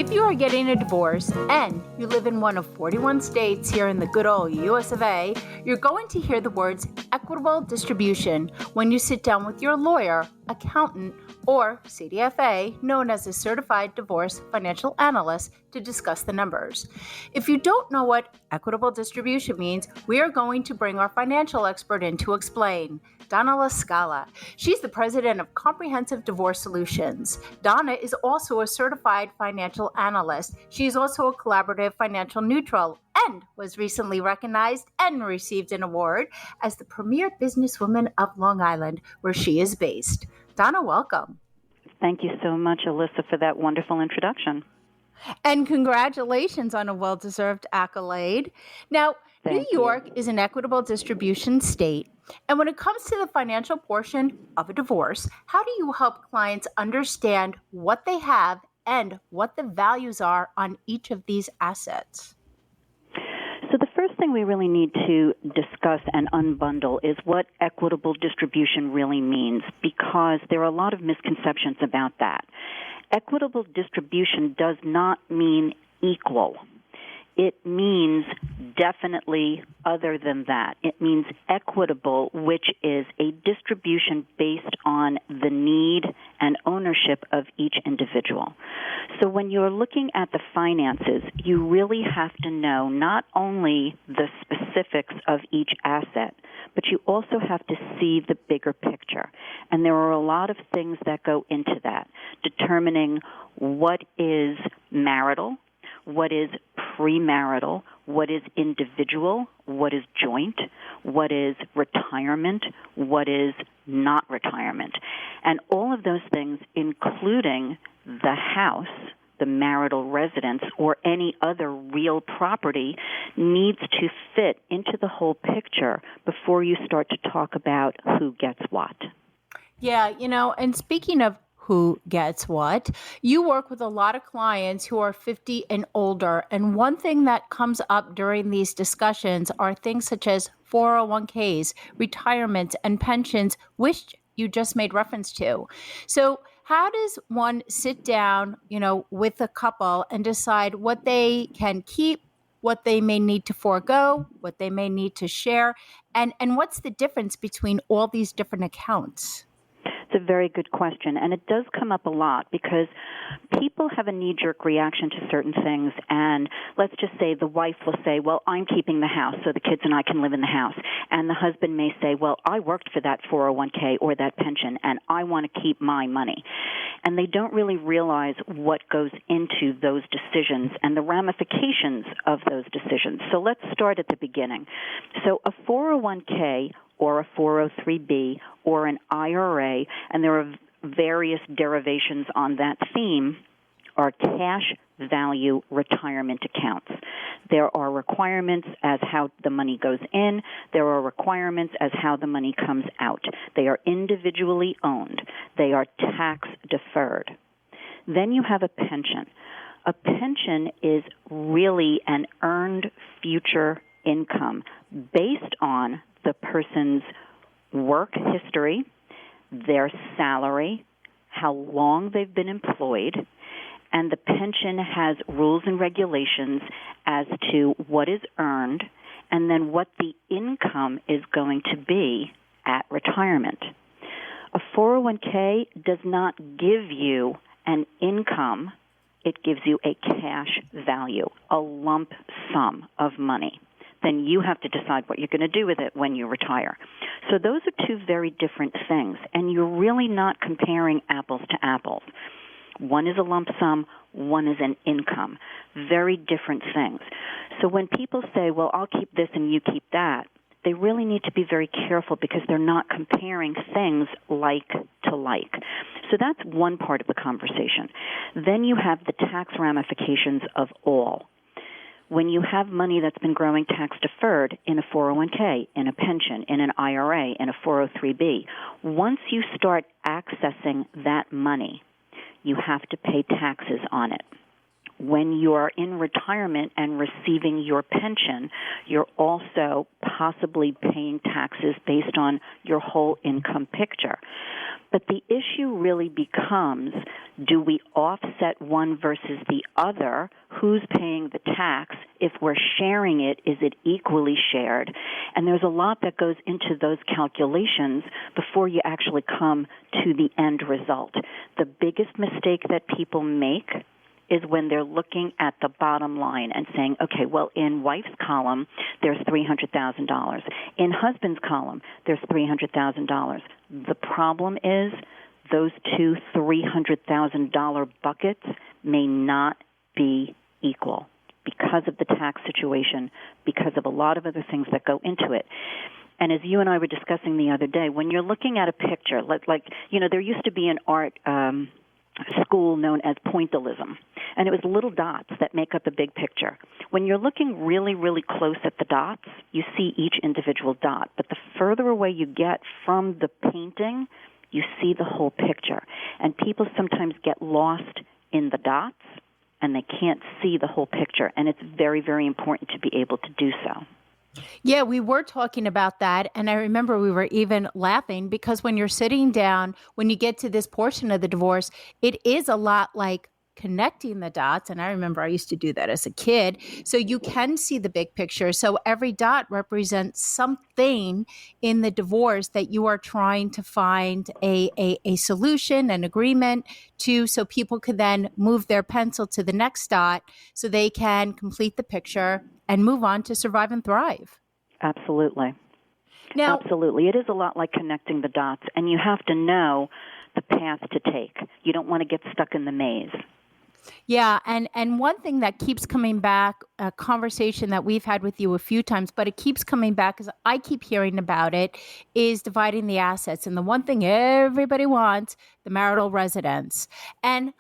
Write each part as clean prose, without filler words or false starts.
If you are getting a divorce and you live in one of 41 states here in the good old US of A, you're going to hear the words equitable distribution when you sit down with your lawyer, accountant, or CDFA, known as a Certified Divorce Financial Analyst, to discuss the numbers. If you don't know what equitable distribution means, we are going to bring our financial expert in to explain. Donna LaScala. She's the president of Comprehensive Divorce Solutions. Donna is also a certified financial analyst. She is also a collaborative financial neutral and was recently recognized and received an award as the premier businesswoman of Long Island, where she is based. Donna, welcome. Thank you so much, Ilyssa, for that wonderful introduction. And congratulations on a well-deserved accolade. Now, New York is an equitable distribution state. And when it comes to the financial portion of a divorce, how do you help clients understand what they have and what the values are on each of these assets? So the first thing we really need to discuss and unbundle is what equitable distribution really means, because there are a lot of misconceptions about that. Equitable distribution does not mean equal. It means definitely other than that. It means equitable, which is a distribution based on the need and ownership of each individual. So when you're looking at the finances, you really have to know not only the specifics of each asset, but you also have to see the bigger picture. And there are a lot of things that go into that, determining what is marital, what is premarital, what is individual, what is joint, what is retirement, what is not retirement. And all of those things, including the house, the marital residence, or any other real property, needs to fit into the whole picture before you start to talk about who gets what. Yeah, and speaking of who gets what, you work with a lot of clients who are 50 and older. And one thing that comes up during these discussions are things such as 401ks, retirement, and pensions, which you just made reference to. So how does one sit down, with a couple and decide what they can keep, what they may need to forego, what they may need to share, and what's the difference between all these different accounts? It's a very good question, and it does come up a lot because people have a knee-jerk reaction to certain things, and let's just say the wife will say, well, I'm keeping the house so the kids and I can live in the house, and the husband may say, well, I worked for that 401k or that pension, and I want to keep my money. And they don't really realize what goes into those decisions and the ramifications of those decisions. So let's start at the beginning. So a 401k or a 403b or an IRA, and there are various derivations on that theme, are cash value retirement accounts. There are requirements as how the money goes in. There are requirements as how the money comes out. They are individually owned. They are tax deferred. Then you have a pension. A pension is really an earned future income based on the person's work history, their salary, how long they've been employed, and the pension has rules and regulations as to what is earned and then what the income is going to be at retirement. A 401k does not give you an income. It gives you a cash value, a lump sum of money. Then you have to decide what you're going to do with it when you retire. So those are two very different things, and you're really not comparing apples to apples. One is a lump sum, one is an income. Very different things. So when people say, well, I'll keep this and you keep that, they really need to be very careful because they're not comparing things like to like. So that's one part of the conversation. Then you have the tax ramifications of all. When you have money that's been growing tax deferred in a 401k, in a pension, in an IRA, in a 403b, once you start accessing that money, you have to pay taxes on it. When you're in retirement and receiving your pension, you're also possibly paying taxes based on your whole income picture. But the issue really becomes, do we offset one versus the other? Who's paying the tax? If we're sharing it, is it equally shared? And there's a lot that goes into those calculations before you actually come to the end result. The biggest mistake that people make is when they're looking at the bottom line and saying, okay, well, in wife's column, there's $300,000. In husband's column, there's $300,000. The problem is those two $300,000 buckets may not be equal because of the tax situation, because of a lot of other things that go into it. And as you and I were discussing the other day, when you're looking at a picture, there used to be an art school known as pointillism, and it was little dots that make up a big picture. When you're looking really, really close at the dots, you see each individual dot, but the further away you get from the painting, you see the whole picture. And people sometimes get lost in the dots, and they can't see the whole picture, and it's very, very important to be able to do so. Yeah, we were talking about that. And I remember we were even laughing because when you're sitting down, when you get to this portion of the divorce, it is a lot like connecting the dots. And I remember I used to do that as a kid. So you can see the big picture. So every dot represents something in the divorce that you are trying to find a solution, an agreement to, so people could then move their pencil to the next dot so they can complete the picture and move on to survive and thrive. Absolutely. Now, absolutely. It is a lot like connecting the dots, and you have to know the path to take. You don't want to get stuck in the maze. Yeah, and one thing that keeps coming back, a conversation that we've had with you a few times, but it keeps coming back because I keep hearing about it, is dividing the assets. And the one thing everybody wants, the marital residence. And,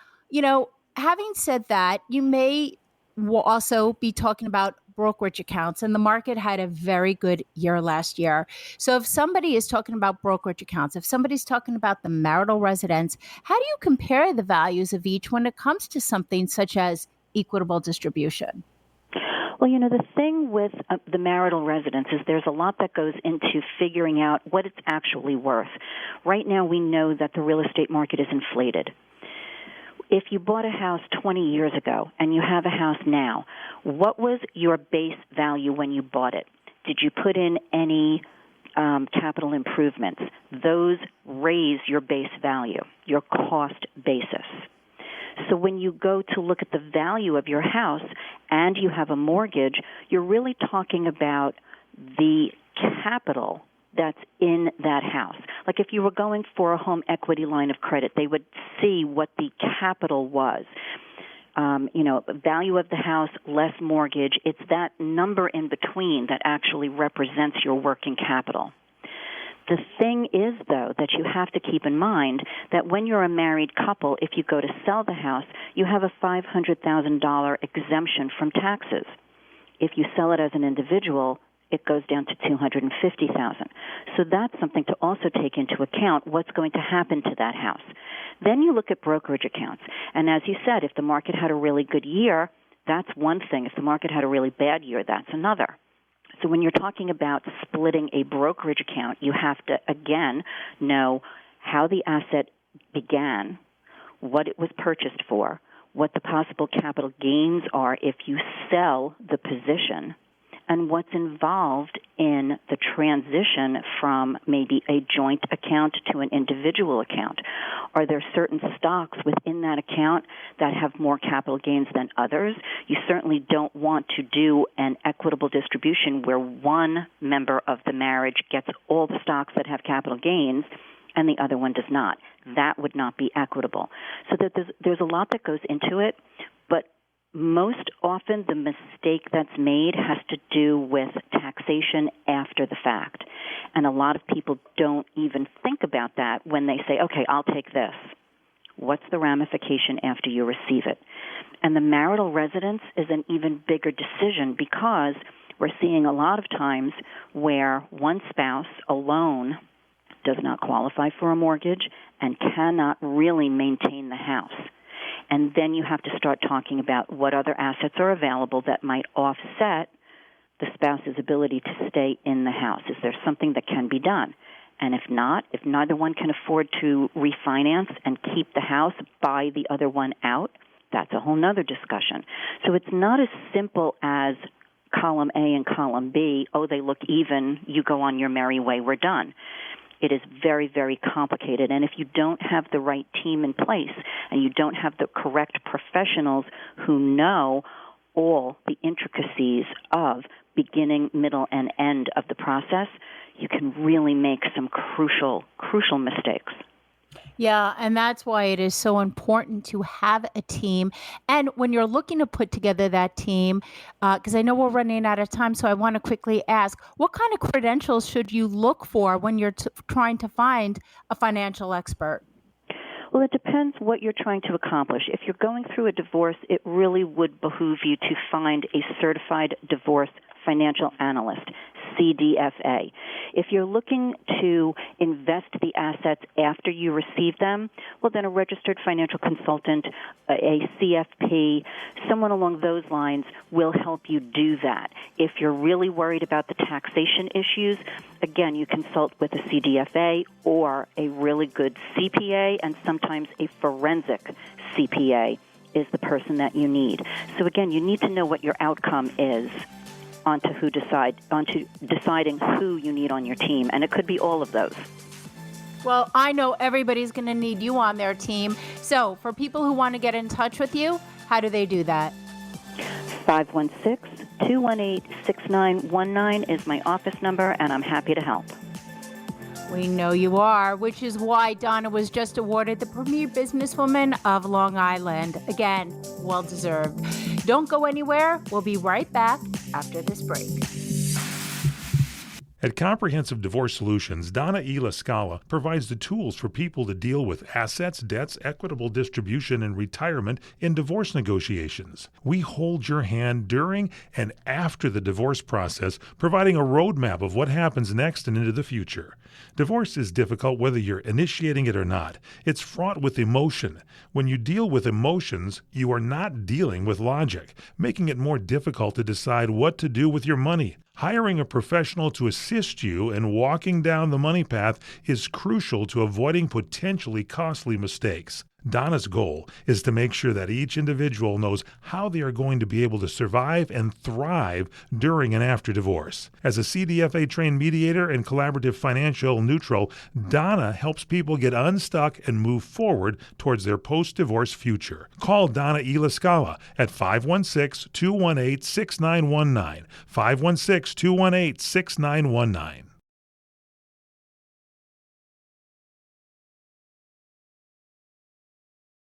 having said that, you may also be talking about brokerage accounts, and the market had a very good year last year. So if somebody is talking about brokerage accounts, if somebody's talking about the marital residence, how do you compare the values of each when it comes to something such as equitable distribution? Well, the thing with the marital residence is there's a lot that goes into figuring out what it's actually worth. Right now, we know that the real estate market is inflated. If you bought a house 20 years ago and you have a house now, what was your base value when you bought it? Did you put in any capital improvements? Those raise your base value, your cost basis. So when you go to look at the value of your house and you have a mortgage, you're really talking about the capital that's in that house. Like if you were going for a home equity line of credit, they would see what the capital was. Value of the house, less mortgage. It's that number in between that actually represents your working capital. The thing is, though, that you have to keep in mind that when you're a married couple, if you go to sell the house, you have a $500,000 exemption from taxes. If you sell it as an individual, it goes down to $250,000. So that's something to also take into account, what's going to happen to that house. Then you look at brokerage accounts. And as you said, if the market had a really good year, that's one thing. If the market had a really bad year, that's another. So when you're talking about splitting a brokerage account, you have to, again, know how the asset began, what it was purchased for, what the possible capital gains are if you sell the position, and what's involved in the transition from maybe a joint account to an individual account. Are there certain stocks within that account that have more capital gains than others? You certainly don't want to do an equitable distribution where one member of the marriage gets all the stocks that have capital gains and the other one does not. That would not be equitable. So that there's a lot that goes into it, but most often the mistake that's made has to do with taxation after the fact. And a lot of people don't even think about that when they say, okay, I'll take this. What's the ramification after you receive it? And the marital residence is an even bigger decision because we're seeing a lot of times where one spouse alone does not qualify for a mortgage and cannot really maintain the house. And then you have to start talking about what other assets are available that might offset the spouse's ability to stay in the house. Is there something that can be done? And if not, if neither one can afford to refinance and keep the house, buy the other one out, that's a whole nother discussion. So it's not as simple as column A and column B, oh, they look even, you go on your merry way, we're done. It is very, very complicated. And if you don't have the right team in place and you don't have the correct professionals who know all the intricacies of beginning, middle, and end of the process, you can really make some crucial mistakes. Yeah, and that's why it is so important to have a team. And when you're looking to put together that team, because I know we're running out of time, so I want to quickly ask, what kind of credentials should you look for when you're trying to find a financial expert? Well, it depends what you're trying to accomplish. If you're going through a divorce, it really would behoove you to find a certified divorce financial analyst, CDFA. If you're looking to invest the assets after you receive them, well, then a registered financial consultant, a CFP, someone along those lines will help you do that. If you're really worried about the taxation issues, again, you consult with a CDFA or a really good CPA, and sometimes a forensic CPA is the person that you need. So again, you need to know what your outcome is onto deciding who you need on your team, and it could be all of those. Well, I know everybody's going to need you on their team. So for people who want to get in touch with you, how do they do that? 516-218-6919 is my office number, and I'm happy to help. We know you are, which is why Donna was just awarded the Premier Businesswoman of Long Island. Again, well deserved. Don't go anywhere. We'll be right back after this break. At Comprehensive Divorce Solutions, Donna LaScala provides the tools for people to deal with assets, debts, equitable distribution, and retirement in divorce negotiations. We hold your hand during and after the divorce process, providing a roadmap of what happens next and into the future. Divorce is difficult whether you're initiating it or not. It's fraught with emotion. When you deal with emotions, you are not dealing with logic, making it more difficult to decide what to do with your money. Hiring a professional to assist you in walking down the money path is crucial to avoiding potentially costly mistakes. Donna's goal is to make sure that each individual knows how they are going to be able to survive and thrive during and after divorce. As a CDFA-trained mediator and collaborative financial neutral, Donna helps people get unstuck and move forward towards their post-divorce future. Call Donna LaScala at 516-218-6919, 516-218-6919.